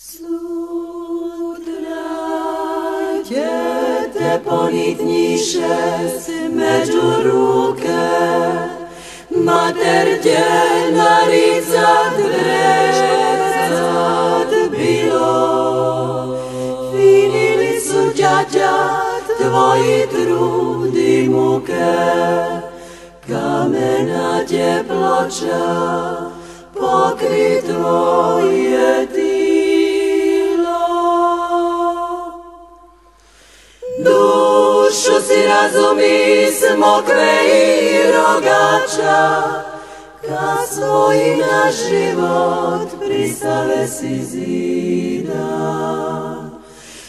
Sutrađete ponitniše među ruke, mater djenarica dvezat bilo. Finili su đađa tvoji trud i muke, kamena dje ploča pokri tvoje tilo. Dušu si razumi smokve i rogača, ka svoji na život pristale si zida.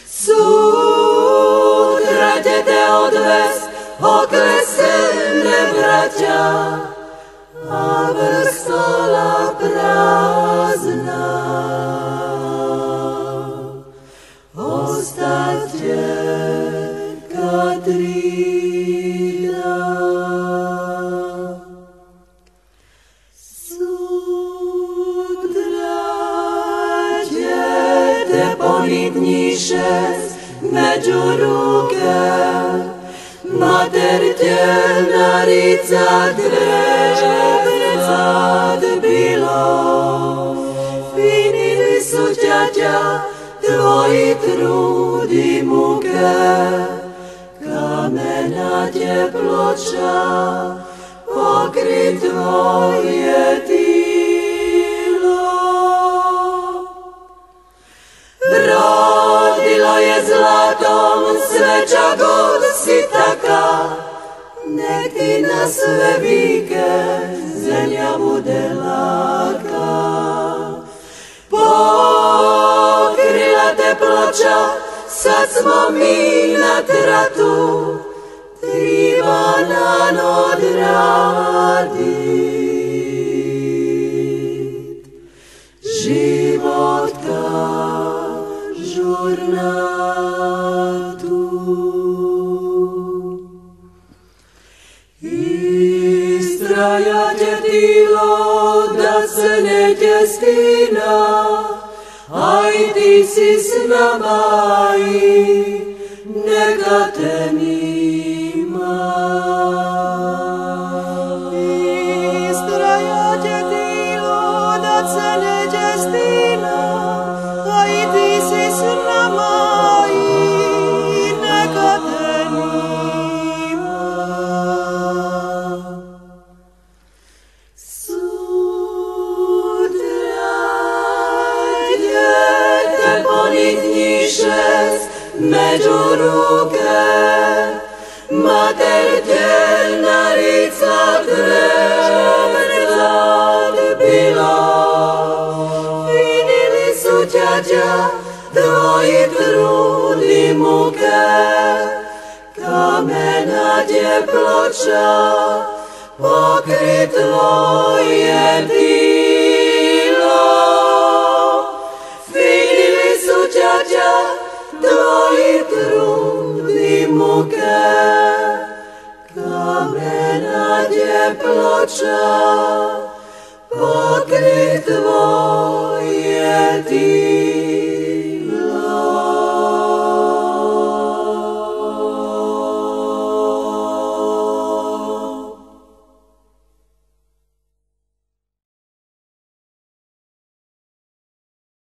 Sutra će te odvest oklesene braća, a vrh stola prazna. Ostat će Katrina. Sutra ćete ponitniše među ruke, mater djenarica dvezat bilo. Finili su đađa tvoji trud i muke, kamena dje ploča pokri tvoje tilo. Rodilo je zlatom sveća god si taka, nek ti na sve vike zemlja bude laka. Pokrila te ploča, sad smo mi na tratu, triba nam odradit život ka žurnatu. Istrajat je tilo da se neće stina, a i ti si s nama i neka te nima. Istrajat je tilo da se neće stina, a i ti si s nama i neka te nima. Među ruke, mater djenarica dvezat bilo. Finili su đađa tvoji trud i muke, kamena dje ploča pokri tvoje tilo. Finili su đađa tvoji trud i muke, kamena dje ploča pokri tvoje tilo.